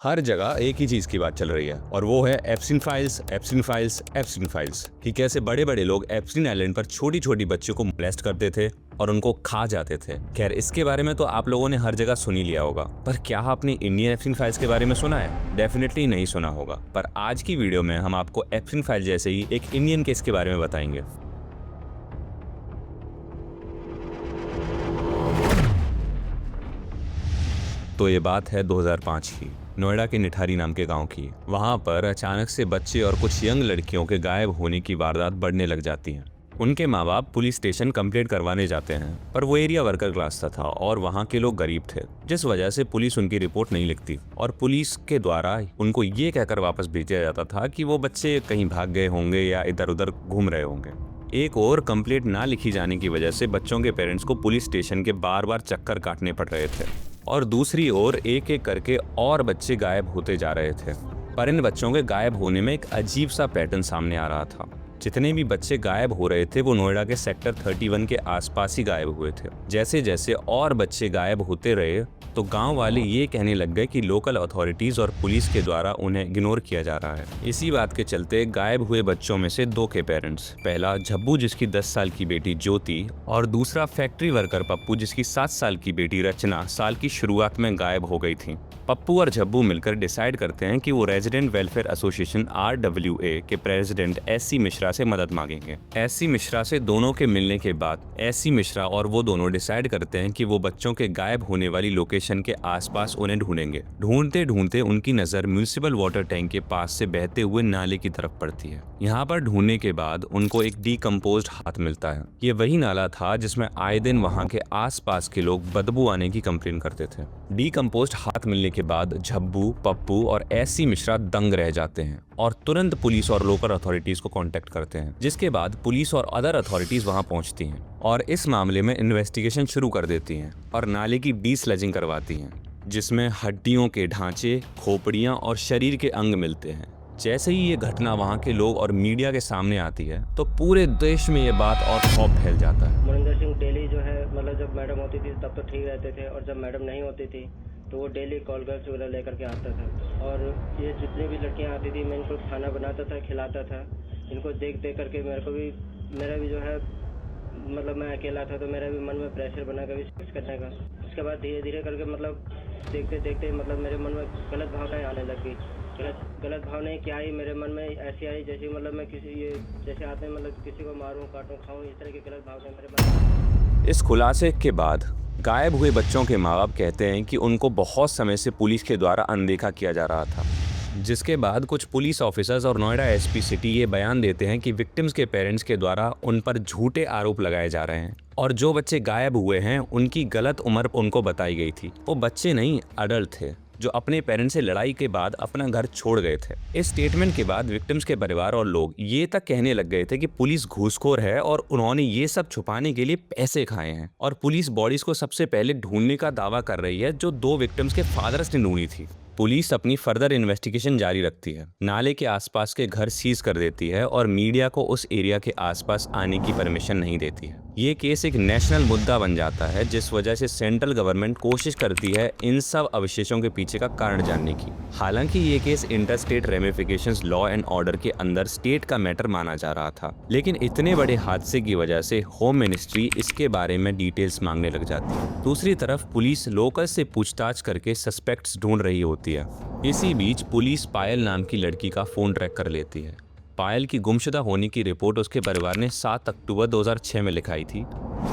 हर जगह एक ही चीज की बात चल रही है और वो है Epstein files, Epstein files, Epstein files कि कैसे बड़े बड़े लोग एप्स्टीन आइलैंड पर छोटी छोटी बच्चों को मोलेस्ट करते थे और उनको खा जाते थे। खैर, इसके बारे में तो आप लोगों ने हर जगह सुन ही लिया होगा, पर क्या आपने इंडियन एप्स्टीन फाइल्स के बारे में सुना है? डेफिनेटली नहीं सुना होगा। पर आज की वीडियो में हम आपको एप्स्टीन फाइल जैसे ही एक इंडियन केस के बारे में बताएंगे। तो ये बात है 2005 की, नोएडा के निठारी नाम के गांव की। वहां पर अचानक से बच्चे और कुछ यंग लड़कियों के गायब होने की वारदात बढ़ने लग जाती हैं। उनके माँ बाप पुलिस स्टेशन कंप्लेंट करवाने जाते हैं, पर वो एरिया वर्कर क्लास का था और वहाँ के लोग गरीब थे, जिस वजह से पुलिस उनकी रिपोर्ट नहीं लिखती और पुलिस के द्वारा उनको ये कहकर वापस भेजा जाता था कि वो बच्चे कहीं भाग गए होंगे या इधर उधर घूम रहे होंगे। एक और कंप्लेंट ना लिखी जाने की वजह से बच्चों के पेरेंट्स को पुलिस स्टेशन के बार बार चक्कर काटने पड़ रहे थे और दूसरी ओर एक एक करके और बच्चे गायब होते जा रहे थे। पर इन बच्चों के गायब होने में एक अजीब सा पैटर्न सामने आ रहा था। जितने भी बच्चे गायब हो रहे थे वो नोएडा के सेक्टर 31 के आसपास ही गायब हुए थे। जैसे जैसे और बच्चे गायब होते रहे तो गांव वाले ये कहने लग गए कि लोकल अथॉरिटीज और पुलिस के द्वारा उन्हें इग्नोर किया जा रहा है। इसी बात के चलते गायब हुए बच्चों में से दो के पेरेंट्स, पहला झब्बू जिसकी 10 साल की बेटी ज्योति और दूसरा फैक्ट्री वर्कर पप्पू जिसकी 7 साल की बेटी रचना साल की शुरुआत में गायब हो गई थी। पप्पू और झब्बू मिलकर डिसाइड करते हैं कि वो रेजिडेंट वेलफेयर एसोसिएशन RWA के प्रेसिडेंट SC मिश्रा से मदद मांगेंगे। SC मिश्रा से दोनों के मिलने के बाद SC मिश्रा और वो दोनों डिसाइड करते हैं कि वो बच्चों के गायब होने वाली लोकेशन के आसपास उन्हें ढूंढेंगे। ढूंढते ढूंढते उनकी नजर म्यूनिसिपल वाटर टैंक के पास से बहते हुए नाले की तरफ पड़ती है। यहाँ पर ढूंढने के बाद उनको एक डीकम्पोज्ड हाथ मिलता है। ये वही नाला था जिसमें आए दिन वहाँ के आसपास के लोग बदबू आने की कंप्लेन करते थे। डीकम्पोज्ड हाथ मिलने के बाद झब्बू, पप्पू और SC मिश्रा दंग रह जाते हैं और तुरंत पुलिस और लोकल अथॉरिटीज को कांटेक्ट करते हैं, जिसके बाद पुलिस और अदर अथॉरिटीज वहां पहुंचती हैं और इस मामले में इन्वेस्टिगेशन शुरू कर देती हैं और नाले की डीस्लेजिंग करवाती हैं, जिसमें हड्डियों के ढांचे, खोपड़ियां और शरीर के अंग मिलते हैं। जैसे ही ये घटना वहाँ के लोग और मीडिया के सामने आती है तो पूरे देश में ये बात और खौफ फैल जाता है। मोनिंदर सिंह डेली जो है मतलब जब मैडम होती थी तब तो ठीक रहते थे और जब मैडम नहीं होती थी तो वो डेली कॉल गर्ल्स वगैरह लेकर के आता था और ये जितनी भी लड़कियां आती थी मैं इनको खाना बनाता था, खिलाता था। इनको देख देख करके मेरा भी जो है मतलब मैं अकेला था तो मेरा भी मन में प्रेशर बना कभी कुछ करने का। उसके बाद धीरे धीरे करके मतलब देखते देखते मतलब मेरे मन में गलत भावनाएं आने लग गई। गलत भावनाएं क्या आई मेरे मन में ऐसी आई जैसे मतलब मैं जैसे आते मतलब किसी को मारूं, काटूं, खाऊं, इस तरह की गलत भावनाएं मेरे मन में। इस खुलासे के बाद गायब हुए बच्चों के माँ बाप कहते हैं कि उनको बहुत समय से पुलिस के द्वारा अनदेखा किया जा रहा था, जिसके बाद कुछ पुलिस ऑफिसर्स और नोएडा SP सिटी ये बयान देते हैं कि विक्टिम्स के पेरेंट्स के द्वारा उन पर झूठे आरोप लगाए जा रहे हैं और जो बच्चे गायब हुए हैं उनकी गलत उम्र उनको बताई गई थी। वो बच्चे नहीं, अडल्ट थे जो अपने पेरेंट्स से लड़ाई के बाद अपना घर छोड़ गए थे। इस स्टेटमेंट के बाद विक्टिम्स के परिवार और लोग ये तक कहने लग गए थे कि पुलिस घूसखोर है और उन्होंने ये सब छुपाने के लिए पैसे खाए हैं और पुलिस बॉडीज को सबसे पहले ढूंढने का दावा कर रही है जो 2 विक्टिम्स के फादर्स ने ढूंढी थी। पुलिस अपनी फर्दर इन्वेस्टिगेशन जारी रखती है, नाले के आसपास के घर सीज कर देती है और मीडिया को उस एरिया के आसपास आने की परमिशन नहीं देती है। ये केस एक नेशनल मुद्दा बन जाता है, जिस वजह से सेंट्रल गवर्नमेंट कोशिश करती है इन सब अवशेषों के पीछे का कारण जानने की। हालांकि ये case inter state ramifications law and order के अंदर स्टेट का मैटर माना जा रहा था, लेकिन इतने बड़े हादसे की वजह से होम मिनिस्ट्री इसके बारे में डिटेल्स मांगने लग जाती है। दूसरी तरफ पुलिस लोकल से पूछताछ करके सस्पेक्ट्स ढूंढ रही होती है। इसी बीच पुलिस पायल नाम की लड़की का फोन ट्रैक कर लेती है। पायल की गुमशुदा होने की रिपोर्ट उसके परिवार ने 7 अक्टूबर 2006 में लिखाई थी।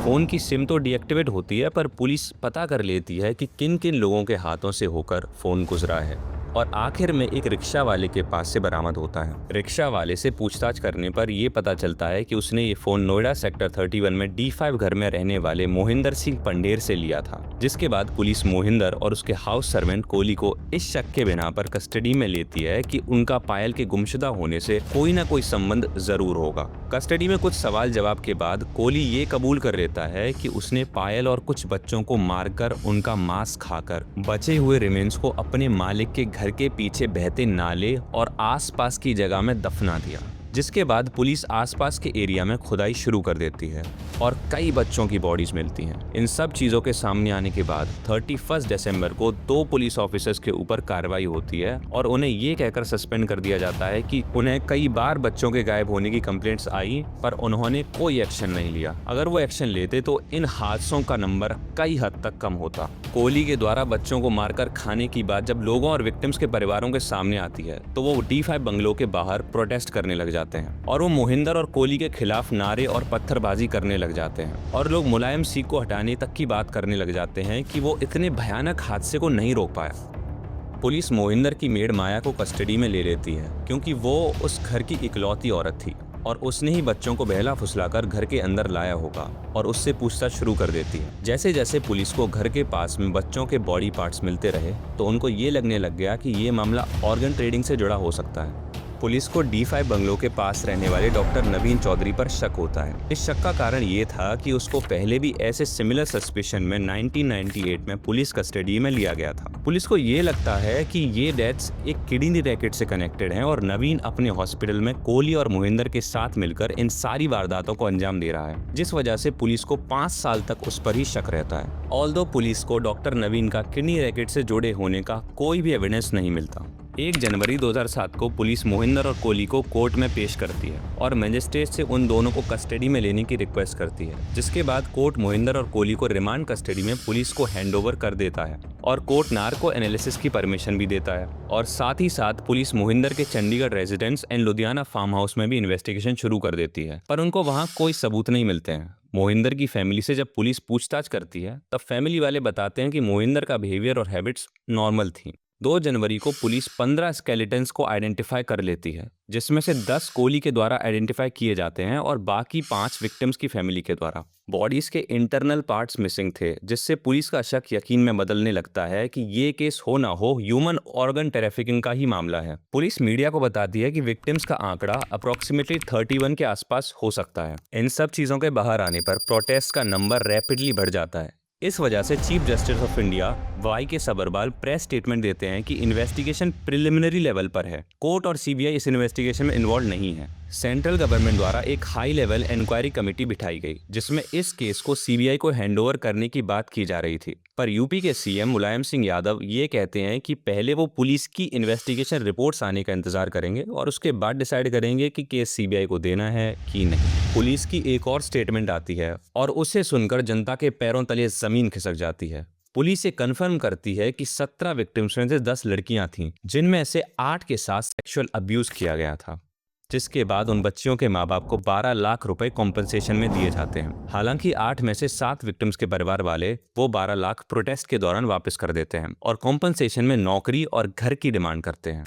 फोन की सिम तो डीएक्टिवेट होती है, पर पुलिस पता कर लेती है कि किन किन लोगों के हाथों से होकर फोन गुजरा है और आखिर में एक रिक्शा वाले के पास से बरामद होता है। रिक्शा वाले से पूछताछ करने पर यह पता चलता है कि उसने ये फोन नोएडा सेक्टर 31 में D5 घर में रहने वाले मोहिंदर सिंह पंडेर से लिया था, जिसके बाद पुलिस मोहिंदर और उसके हाउस सर्वेंट कोली को इस शक के बिना पर कस्टडी में लेती है कि उनका पायल के गुमशुदा होने से कोई ना कोई संबंध जरूर होगा। कस्टडी में कुछ सवाल जवाब के बाद कोली ये कबूल कर लेता है कि उसने पायल और कुछ बच्चों को मारकर उनका मांस खाकर बचे हुए रिमेन्स को अपने मालिक के घर के पीछे बहते नाले और आसपास की जगह में दफना दिया। जिसके बाद पुलिस आसपास के एरिया में खुदाई शुरू कर देती है और कई बच्चों की बॉडीज मिलती हैं। इन सब चीज़ों के सामने आने के बाद 31 दिसंबर को 2 पुलिस ऑफिसर्स के ऊपर कार्रवाई होती है और उन्हें ये कहकर सस्पेंड कर दिया जाता है कि उन्हें कई बार बच्चों के गायब होने की कंप्लेंट्स आई पर उन्होंने कोई एक्शन नहीं लिया। अगर वो एक्शन लेते तो इन हादसों का नंबर कई हद तक कम होता। कोहली के द्वारा बच्चों को मारकर खाने की बात जब लोगों और विक्टिम्स के परिवारों के सामने आती है तो वो D5 बंगलों के बाहर प्रोटेस्ट करने लग जाते हैं और वो मोहिंदर और कोहली के खिलाफ नारे और पत्थरबाजी करने लग जाते हैं और लोग मुलायम सिंह को हटाने तक की बात करने लग जाते हैं कि वो इतने भयानक हादसे को नहीं रोक पाया। पुलिस मोहिंदर की मेड माया को कस्टडी में ले लेती है क्योंकि वो उस घर की इकलौती औरत थी और उसने ही बच्चों को बहला फुसलाकर घर के अंदर लाया होगा और उससे पूछताछ शुरू कर देती है। जैसे जैसे पुलिस को घर के पास में बच्चों के बॉडी पार्ट्स मिलते रहे तो उनको ये लगने लग गया कि ये मामला ऑर्गन ट्रेडिंग से जुड़ा हो सकता है। पुलिस को D5 बंगलों के पास रहने वाले डॉक्टर नवीन चौधरी पर शक होता है। इस शक का कारण ये था कि उसको पहले भी ऐसे सिमिलर सस्पिशन में 1998 में पुलिस कस्टडी में लिया गया था। पुलिस को ये लगता है कि ये डेथ्स एक किडनी रैकेट से कनेक्टेड हैं और नवीन अपने हॉस्पिटल में कोहली और मोहिंदर के साथ मिलकर इन सारी वारदातों को अंजाम दे रहा है, जिस वजह से पुलिस को 5 साल तक उस पर ही शक रहता है। ऑल्दो पुलिस को डॉक्टर नवीन का किडनी रैकेट से जुड़े होने का कोई भी एविडेंस नहीं मिलता। 1 जनवरी 2007 को पुलिस मोहिंदर और कोहली को कोर्ट में पेश करती है और मजिस्ट्रेट से उन दोनों को कस्टडी में लेने की रिक्वेस्ट करती है, जिसके बाद कोर्ट मोहिंदर और कोहली को रिमांड कस्टडी में पुलिस को हैंडओवर कर देता है और कोर्ट नार्को एनालिसिस की परमिशन भी देता है और साथ ही साथ पुलिस मोहिंदर के Chandigarh residence and Ludhiana farm house में भी इन्वेस्टिगेशन शुरू कर देती है, पर उनको वहाँ कोई सबूत नहीं मिलते हैं। मोहिंदर की फैमिली से जब पुलिस पूछताछ करती है तब फैमिली वाले बताते हैं कि मोहिंदर का बिहेवियर और हैबिट्स नॉर्मल थी। 2 जनवरी को पुलिस 15 स्केलेटन्स को आइडेंटिफाई कर लेती है, जिसमें से 10 कोहली के द्वारा आइडेंटिफाई किए जाते हैं और बाकी 5 विक्टिम्स की फैमिली के द्वारा। बॉडीज के इंटरनल पार्ट्स मिसिंग थे, जिससे पुलिस का शक यकीन में बदलने लगता है कि ये केस हो ना हो ह्यूमन ऑर्गन ट्रैफिकिंग का ही मामला है। पुलिस मीडिया को बताती है कि विक्टिम्स का आंकड़ा अप्रोक्सीमेटली 31 के आसपास हो सकता है। इन सब चीज़ों के बाहर आने पर प्रोटेस्ट का नंबर रैपिडली बढ़ जाता है। इस वजह से chief justice of India Y K. Sabharwal press statement देते हैं कि इन्वेस्टिगेशन प्रिलिमिनरी लेवल पर है। कोर्ट और सीबीआई इस इन्वेस्टिगेशन में इन्वॉल्व नहीं है। सेंट्रल गवर्नमेंट द्वारा एक हाई लेवल इंक्वायरी कमेटी बिठाई गई, जिसमें इस केस को सीबीआई को हैंडओवर करने की बात की जा रही थी, पर यूपी के सीएम मुलायम सिंह यादव ये कहते हैं कि पहले वो पुलिस की इन्वेस्टिगेशन रिपोर्ट्स आने का इंतजार करेंगे और उसके बाद डिसाइड करेंगे कि केस सीबीआई को देना है कि नहीं। पुलिस की एक और स्टेटमेंट आती है और उसे सुनकर जनता के पैरों तले जमीन खिसक जाती है। पुलिस ये कंफर्म करती है कि 17 विक्टिम्स में से 10 लड़कियां थीं, जिनमें से 8 के साथ सेक्सुअल अब्यूज किया गया था, जिसके बाद उन बच्चियों के माँ बाप को 12 लाख रुपए कॉम्पनसेशन में दिए जाते हैं। हालांकि 8 में से 7 विक्टिम्स के परिवार वाले वो 12 लाख प्रोटेस्ट के दौरान वापस कर देते हैं और कॉम्पनसेशन में नौकरी और घर की डिमांड करते हैं।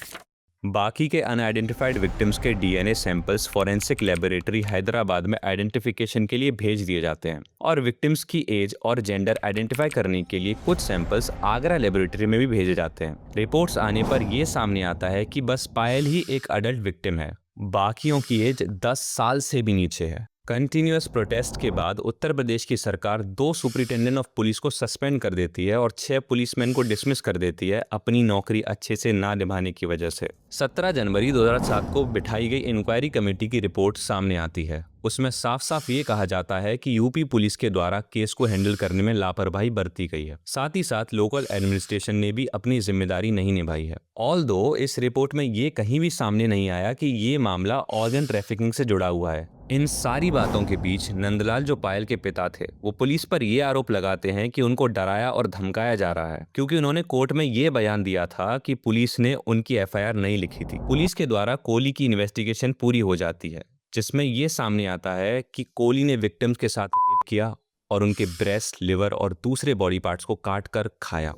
बाकी के अनआइडेंटिफाइड विक्टिम्स के DNA samples forensic laboratory Hyderabad में आइडेंटिफिकेशन के लिए भेज दिए जाते हैं और विक्टिम्स की एज और जेंडर आइडेंटिफाई करने के लिए कुछ सैंपल्स आगरा लेबोरेटरी में भी भेजे जाते हैं। रिपोर्ट्स आने पर यह सामने आता है कि बस पायल ही एक अडल्ट विक्टिम है, बाकियों की एज 10 साल से भी नीचे है। कंटिन्यूअस प्रोटेस्ट के बाद उत्तर प्रदेश की सरकार 2 सुपरिटेंडेंट ऑफ पुलिस को सस्पेंड कर देती है और 6 पुलिसमैन को डिसमिस कर देती है अपनी नौकरी अच्छे से ना निभाने की वजह से। 17 जनवरी 2007 को बिठाई गई इंक्वायरी कमेटी की रिपोर्ट सामने आती है। उसमें साफ साफ ये कहा जाता है कि यूपी पुलिस के द्वारा केस को हैंडल करने में लापरवाही बरती गई है। साथ ही साथ लोकल एडमिनिस्ट्रेशन ने भी अपनी जिम्मेदारी नहीं निभाई है। ऑल्दो इस रिपोर्ट में ये कहीं भी सामने नहीं आया कि ये मामला ऑर्गन ट्रैफिकिंग से जुड़ा हुआ है। इन सारी बातों के बीच नंदलाल, जो पायल के पिता थे, वो पुलिस पर ये आरोप लगाते हैं कि उनको डराया और धमकाया जा रहा है, क्योंकि उन्होंने कोर्ट में ये बयान दिया था कि पुलिस ने उनकी एफआईआर नहीं लिखी थी। पुलिस के द्वारा कोहली की इन्वेस्टिगेशन पूरी हो जाती है, जिसमें यह सामने आता है कि कोहली ने विक्टिम्स के साथ रेप किया और उनके ब्रेस्ट, लिवर और दूसरे बॉडी पार्ट्स को काट कर खाया।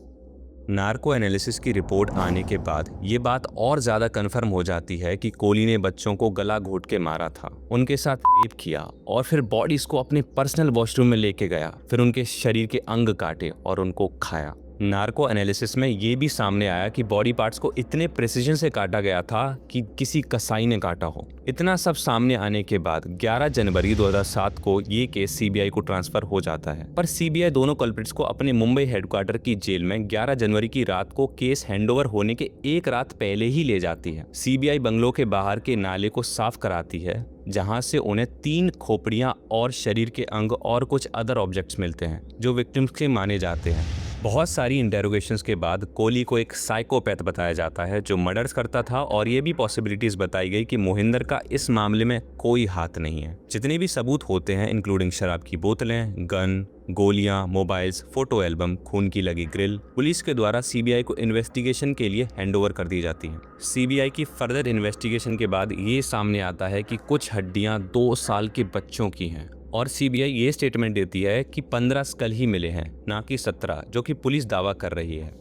नार्को एनालिसिस की रिपोर्ट आने के बाद ये बात और ज़्यादा कंफर्म हो जाती है कि कोहली ने बच्चों को गला घोट के मारा था, उनके साथ रेप किया और फिर बॉडीज़ को अपने पर्सनल वॉशरूम में लेके गया, फिर उनके शरीर के अंग काटे और उनको खाया। नार्को एनालिसिस में ये भी सामने आया कि बॉडी पार्ट्स को इतने प्रिसीजन से काटा गया था कि किसी कसाई ने काटा हो। इतना सब सामने आने के बाद 11 जनवरी 2007 को ये केस सीबीआई को ट्रांसफर हो जाता है, पर सीबीआई दोनों कल्प्रिट्स को अपने मुंबई हेडक्वार्टर की जेल में 11 जनवरी की रात को केस हैंडओवर होने के एक रात पहले ही ले जाती है। सीबीआई बंगलों के बाहर के नाले को साफ कराती है, जहां से उन्हें 3 खोपड़ियां और शरीर के अंग और कुछ अदर ऑब्जेक्ट्स मिलते हैं जो विक्टिम्स के माने जाते हैं। बहुत सारी इंटेरोगेशंस के बाद कोहली को एक साइकोपैथ बताया जाता है जो मर्डर्स करता था, और ये भी पॉसिबिलिटीज बताई गई कि मोहिंदर का इस मामले में कोई हाथ नहीं है। जितने भी सबूत होते हैं इंक्लूडिंग शराब की बोतलें, गन, गोलियां, मोबाइल्स, फोटो एल्बम, खून की लगी ग्रिल, पुलिस के द्वारा सीबीआई को इन्वेस्टिगेशन के लिए हैंडओवर कर दी जाती हैं। सीबीआई की फर्दर इन्वेस्टिगेशन के बाद ये सामने आता है कि कुछ हड्डियां 2 साल के बच्चों की हैं, और सीबीआई ये स्टेटमेंट देती है कि 15 स्कल ही मिले हैं, ना कि 17, जो कि पुलिस दावा कर रही है।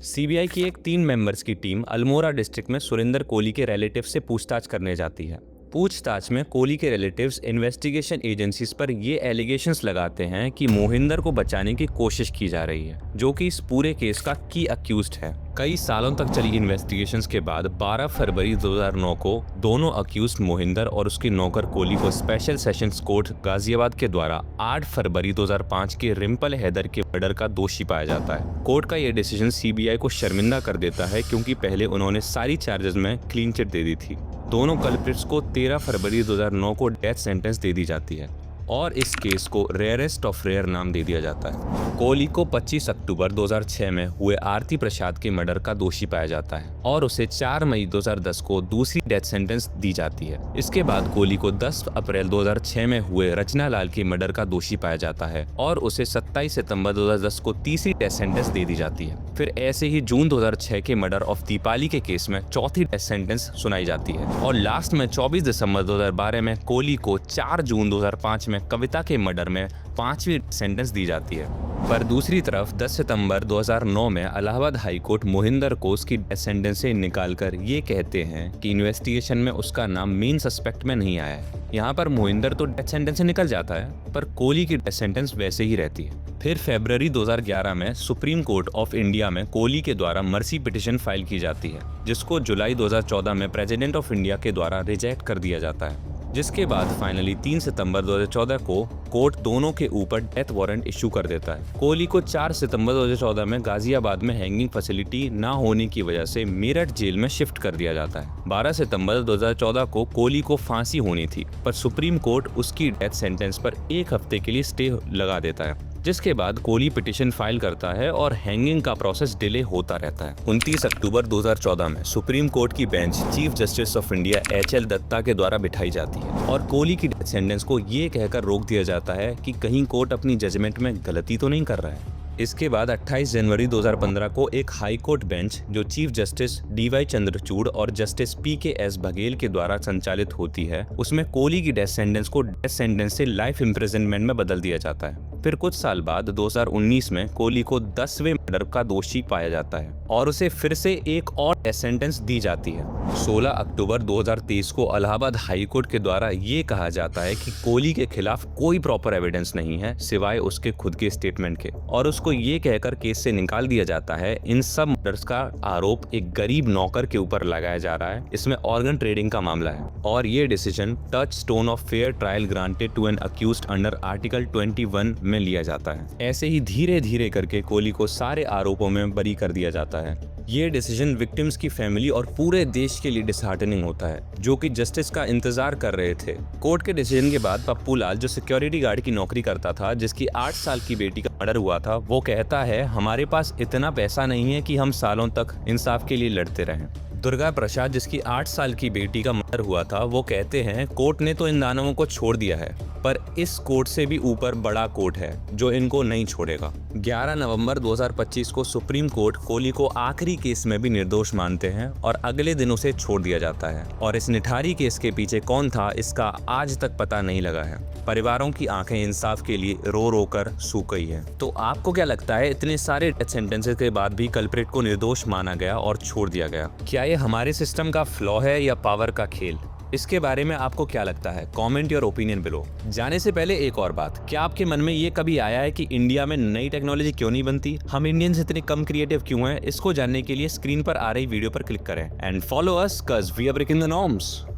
सीबीआई की एक 3 मेंबर्स की टीम अल्मोड़ा डिस्ट्रिक्ट में सुरेंद्र कोहली के रिलेटिव से पूछताछ करने जाती है। पूछताछ में कोहली के रिलेटिव्स इन्वेस्टिगेशन एजेंसीज पर ये एलिगेशंस लगाते हैं कि मोहिंदर को बचाने की कोशिश की जा रही है, जो कि इस पूरे केस का की अक्यूज्ड है। कई सालों तक चली इन्वेस्टिगेशंस के बाद 12 फरवरी 2009 को दोनों अक्यूज्ड मोहिंदर और उसके नौकर कोहली को स्पेशल सेशंस कोर्ट गाजियाबाद के द्वारा 8 फरवरी 2005 के रिम्पल हैदर के मर्डर का दोषी पाया जाता है। कोर्ट का यह डिसीजन सीबीआई को शर्मिंदा कर देता है, क्योंकि पहले उन्होंने सारी चार्जेस में क्लीन चिट दे दी थी। दोनों कल्प्रिट्स को 13 फरवरी 2009 को डेथ सेंटेंस दे दी जाती है, और इस केस को रेयरेस्ट ऑफ रेयर नाम दे दिया जाता है। कोहली को 25 अक्टूबर 2006 में हुए आरती प्रसाद के मर्डर का दोषी पाया जाता है, और उसे 4 मई 2010 को दूसरी डेथ सेंटेंस दी जाती है। इसके बाद कोहली को 10 अप्रैल 2006 में हुए रचना लाल के मर्डर का दोषी पाया जाता है, और उसे 27 सितंबर 2010 को तीसरी डेथ सेंटेंस दे दी जाती है। फिर ऐसे ही जून 2006 के मर्डर ऑफ दीपाली के केस में चौथी डेथ सेंटेंस सुनाई जाती है, और लास्ट में 24 दिसंबर 2012 में कोहली को 4 जून 2005 में कविता के मर्डर में 5वीं सेंटेंस दी जाती है। पर दूसरी तरफ 10 सितंबर 2009 में इलाहाबाद हाई कोर्ट मोहिंदर को उसकी डेथ सेंटेंस से निकालकर ये कहते हैं कि इन्वेस्टिगेशन में उसका नाम मेन सस्पेक्ट में नहीं आया है। यहाँ पर मोहिंदर तो डेथ सेंटेंस से निकल जाता है, पर कोहली की डेथ सेंटेंस वैसे ही रहती है। फिर फरवरी 2011 में सुप्रीम कोर्ट ऑफ इंडिया में कोहली के द्वारा मर्सी पिटीशन फाइल की जाती है, जिसको जुलाई 2014 में प्रेसिडेंट ऑफ इंडिया के द्वारा रिजेक्ट कर दिया जाता है। जिसके बाद फाइनली 3 सितंबर 2014 को कोर्ट दोनों के ऊपर डेथ वारंट इशू कर देता है। कोहली को 4 सितंबर 2014 में गाजियाबाद में हैंगिंग फैसिलिटी ना होने की वजह से मेरठ जेल में शिफ्ट कर दिया जाता है। 12 सितंबर 2014 को कोहली को फांसी होनी थी, पर सुप्रीम कोर्ट उसकी डेथ सेंटेंस पर 1 हफ्ते के लिए स्टे लगा देता है, जिसके बाद कोहली पिटीशन फाइल करता है और हैंगिंग का प्रोसेस डिले होता रहता है। 29 अक्टूबर 2014 में सुप्रीम कोर्ट की bench chief justice of India HL Datta के द्वारा बिठाई जाती है, और कोहली की डेथ सेंटेंस को ये कहकर रोक दिया जाता है कि कहीं कोर्ट अपनी जजमेंट में गलती तो नहीं कर रहा है। इसके बाद 28 जनवरी 2015 को एक हाई कोर्ट बेंच जो चीफ जस्टिस DY चंद्रचूड़ और जस्टिस PKS बघेल के द्वारा संचालित होती है, उसमें कोहली की डेथ सेंटेंस को डेथ सेंटेंस से लाइफ इम्प्रिजनमेंट में बदल दिया जाता है। फिर कुछ साल बाद 2019 में कोहली को 10वें मर्डर का दोषी पाया जाता है, और उसे फिर से एक और डेथ सेंटेंस दी जाती है। 16 अक्टूबर 2023 को इलाहाबाद हाई कोर्ट के द्वारा ये कहा जाता है कि कोहली के खिलाफ कोई प्रॉपर एविडेंस नहीं है सिवाय उसके खुद के स्टेटमेंट के, और उसको ये कहकर केस से निकाल दिया जाता है इन सब मर्डर्स का आरोप एक गरीब नौकर के ऊपर लगाया जा रहा है। इसमें ऑर्गन ट्रेडिंग का मामला है, और ये decision touchstone of fair trial granted to an accused under article 21 में लिया जाता है। ऐसे ही धीरे धीरे करके कोहली को सारे आरोपों में बरी कर दिया जाता है। ये डिसीजन विक्टिम्स की फैमिली और पूरे देश के लिए डिसहार्टनिंग होता है, जो कि जस्टिस का इंतजार कर रहे थे। कोर्ट के डिसीजन के बाद पप्पू लाल, जो सिक्योरिटी गार्ड की नौकरी करता था, जिसकी 8 साल की बेटी का मर्डर हुआ था, वो कहता है हमारे पास इतना पैसा नहीं है कि हम सालों तक इंसाफ के लिए लड़ते रहें। दुर्गा प्रसाद, जिसकी 8 साल की बेटी का मर्डर हुआ था, वो कहते हैं कोर्ट ने तो इन दानवों को छोड़ दिया है, पर इस कोर्ट से भी ऊपर बड़ा कोर्ट है जो इनको नहीं छोड़ेगा। 11 नवंबर 2025 को सुप्रीम कोर्ट कोहली को आखिरी केस में भी निर्दोष मानते हैं, और अगले दिन उसे छोड़ दिया जाता है। और इस निठारी केस के पीछे कौन था, इसका आज तक पता नहीं लगा है। परिवारों की आंखें इंसाफ के लिए रो रो कर सूख गई है। तो आपको क्या लगता है, इतने सारे डेथ सेंटेंसेस के बाद भी कल्प्रिट को निर्दोष माना गया और छोड़ दिया गया? क्या ये हमारे सिस्टम का फ्लॉ है या पावर का खेल? इसके बारे में आपको क्या लगता है? Comment your opinion below. जाने से पहले एक और बात, क्या आपके मन में ये कभी आया है कि इंडिया में नई टेक्नोलॉजी क्यों नहीं बनती? हम इंडियंस इतने कम क्रिएटिव क्यों हैं? इसको जानने के लिए स्क्रीन पर आ रही वीडियो पर क्लिक करें and follow us, 'cause we are breaking the norms।